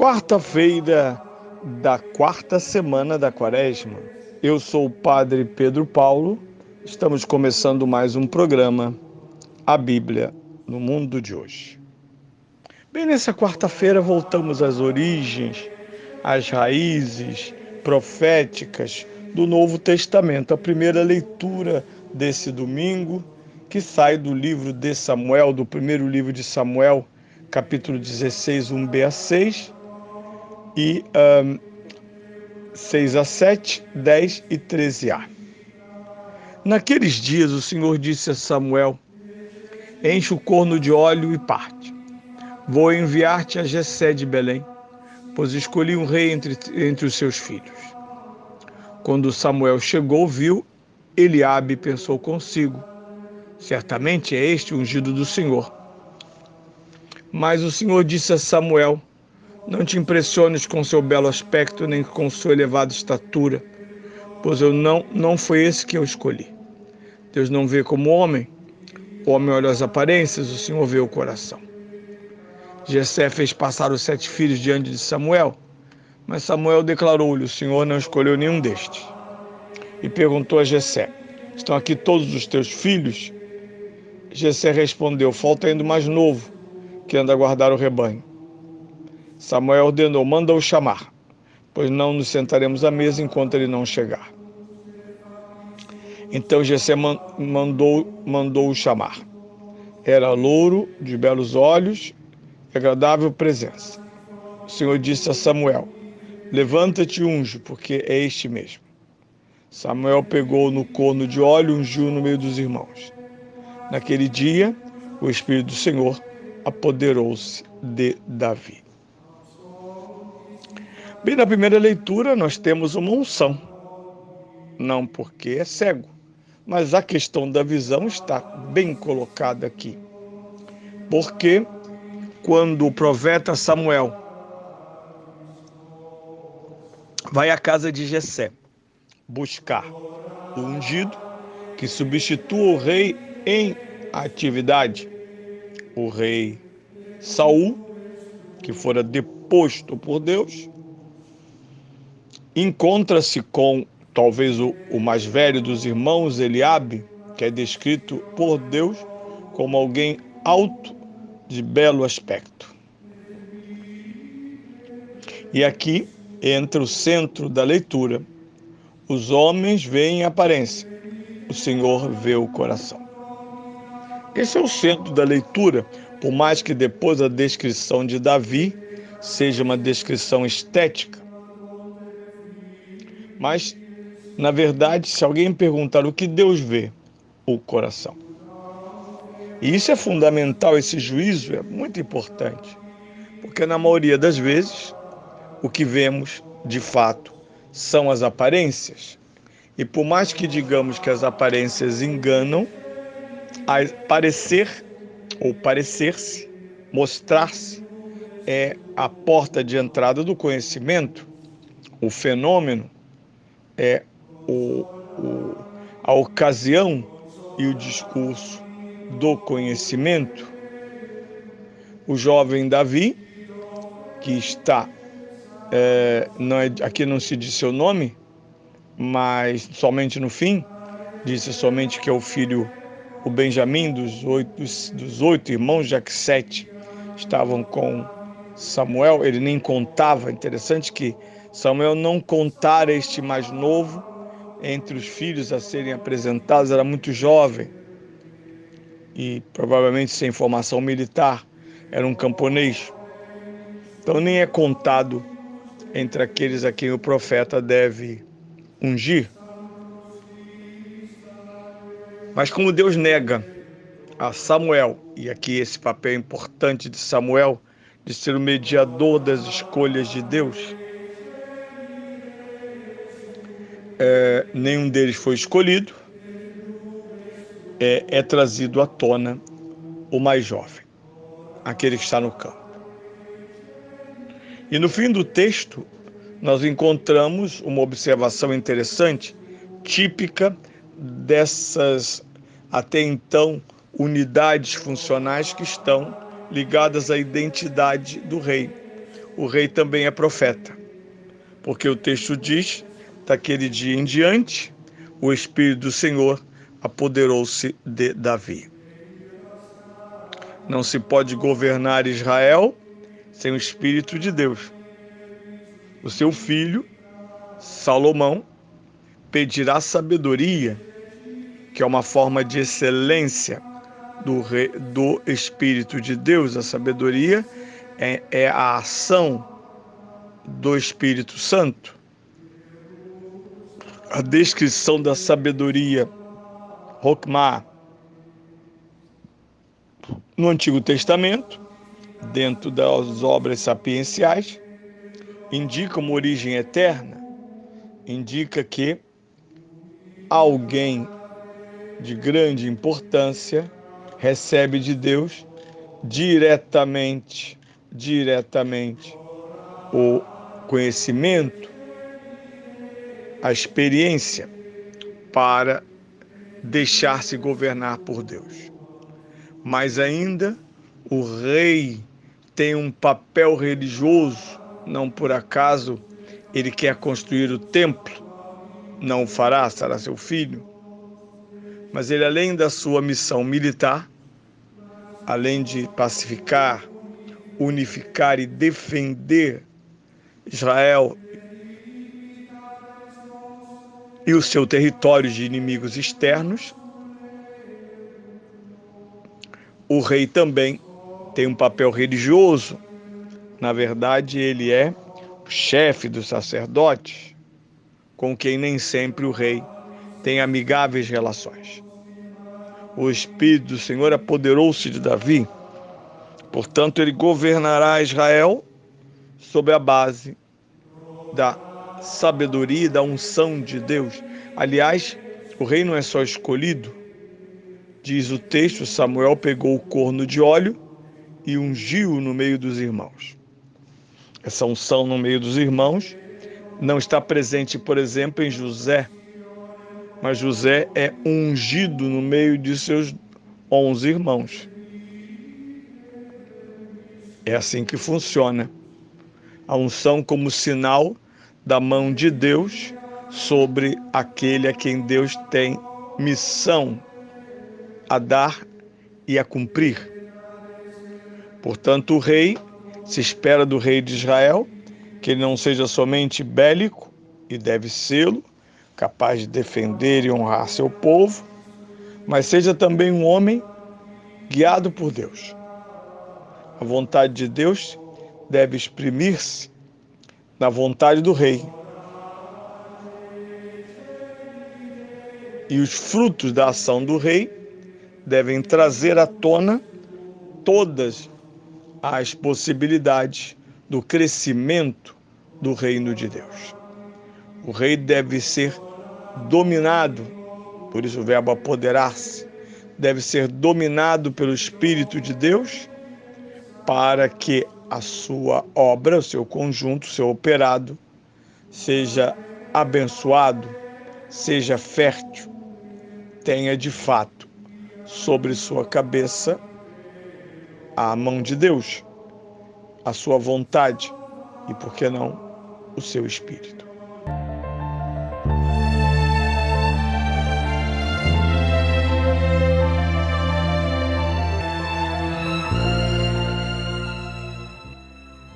Quarta-feira da quarta semana da Quaresma. Eu sou o Padre Pedro Paulo. Estamos começando mais um programa, A Bíblia no Mundo de Hoje. Bem, nessa quarta-feira voltamos às origens, às raízes proféticas do Novo Testamento. A primeira leitura desse domingo, que sai do livro de Samuel, do primeiro livro de Samuel, capítulo 16, 1b a 6, e 6 a 7, 10 e 13a. Naqueles dias o Senhor disse a Samuel: enche o corno de óleo e parte. Vou enviar-te a Jessé de Belém, pois escolhi um rei entre os seus filhos. Quando Samuel chegou, viu Eliabe e pensou consigo: certamente é este o ungido do Senhor. Mas o Senhor disse a Samuel: não te impressiones com seu belo aspecto, nem com sua elevada estatura, pois não foi esse que eu escolhi. Deus não vê como homem. O homem olha as aparências, o Senhor vê o coração. Jessé fez passar os 7 filhos diante de Samuel, mas Samuel declarou-lhe: o Senhor não escolheu nenhum destes. E perguntou a Jessé: estão aqui todos os teus filhos? Jessé respondeu: falta ainda o mais novo, que anda a guardar o rebanho. Samuel ordenou: manda-o chamar, pois não nos sentaremos à mesa enquanto ele não chegar. Então Jessé mandou-o chamar. Era louro, de belos olhos, agradável presença. O Senhor disse a Samuel: levanta-te e unge, porque é este mesmo. Samuel pegou no corno de óleo e ungiu no meio dos irmãos. Naquele dia, o Espírito do Senhor apoderou-se de Davi. Bem, na primeira leitura nós temos uma unção. Não porque é cego, mas a questão da visão está bem colocada aqui. Porque quando o profeta Samuel vai à casa de Jessé buscar o ungido que substitua o rei em atividade, o rei Saul, que fora deposto por Deus, encontra-se com talvez o mais velho dos irmãos, Eliabe, que é descrito por Deus como alguém alto, de belo aspecto. E aqui entra o centro da leitura. Os homens veem a aparência, o Senhor vê o coração. Esse é o centro da leitura, por mais que depois a descrição de Davi seja uma descrição estética. Mas, na verdade, se alguém perguntar o que Deus vê, o coração. E isso é fundamental, esse juízo é muito importante, porque na maioria das vezes, o que vemos, de fato, são as aparências. E por mais que digamos que as aparências enganam, parecer ou parecer-se, mostrar-se, é a porta de entrada do conhecimento. O fenômeno é a ocasião e o discurso do conhecimento. O jovem Davi, que está, aqui não se diz seu nome, mas somente no fim, disse somente que é o filho, o Benjamim, dos 8 irmãos, já que 7 estavam com Samuel, ele nem contava. Interessante que Samuel não contara este mais novo entre os filhos a serem apresentados, era muito jovem e provavelmente sem formação militar, era um camponês. Então nem é contado entre aqueles a quem o profeta deve ungir. Mas como Deus nega a Samuel, e aqui esse papel importante de Samuel, de ser o mediador das escolhas de Deus, nenhum deles foi escolhido, é trazido à tona o mais jovem, aquele que está no campo. E no fim do texto, nós encontramos uma observação interessante, típica dessas, até então, unidades funcionais que estão ligadas à identidade do rei. o rei também é profeta, porque o texto diz, daquele dia em diante, o Espírito do Senhor apoderou-se de Davi. Não se pode governar Israel sem o Espírito de Deus. O seu filho, Salomão, pedirá sabedoria, que é uma forma de excelência do Espírito de Deus. A sabedoria é a ação do Espírito Santo. A descrição da sabedoria, Hokmah, no Antigo Testamento, dentro das obras sapienciais, indica uma origem eterna, indica que alguém de grande importância recebe de Deus diretamente o conhecimento, a experiência para deixar-se governar por Deus. Mas ainda o rei tem um papel religioso, não por acaso ele quer construir o templo, não o fará, será seu filho. Mas ele, além da sua missão militar, além de pacificar, unificar e defender Israel e o seu território de inimigos externos, o rei também tem um papel religioso. Na verdade, ele é o chefe dos sacerdotes, com quem nem sempre o rei tem amigáveis relações. O Espírito do Senhor apoderou-se de Davi, portanto, ele governará Israel sob a base da sabedoria e da unção de Deus. Aliás, o rei não é só escolhido. Diz o texto, Samuel pegou o corno de óleo e ungiu no meio dos irmãos. Essa unção no meio dos irmãos não está presente, por exemplo, em José, mas José é ungido no meio de seus 11 irmãos. É assim que funciona. A unção como sinal da mão de Deus sobre aquele a quem Deus tem missão a dar e a cumprir. Portanto, o rei, se espera do rei de Israel que ele não seja somente bélico, e deve sê-lo, capaz de defender e honrar seu povo, mas seja também um homem guiado por Deus. A vontade de Deus deve exprimir-se na vontade do rei. E os frutos da ação do rei devem trazer à tona todas as possibilidades do crescimento do reino de Deus. O rei deve ser dominado, por isso o verbo apoderar-se, deve ser dominado pelo Espírito de Deus para que a sua obra, o seu conjunto, o seu operado, seja abençoado, seja fértil, tenha de fato sobre sua cabeça a mão de Deus, a sua vontade e, por que não, o seu espírito.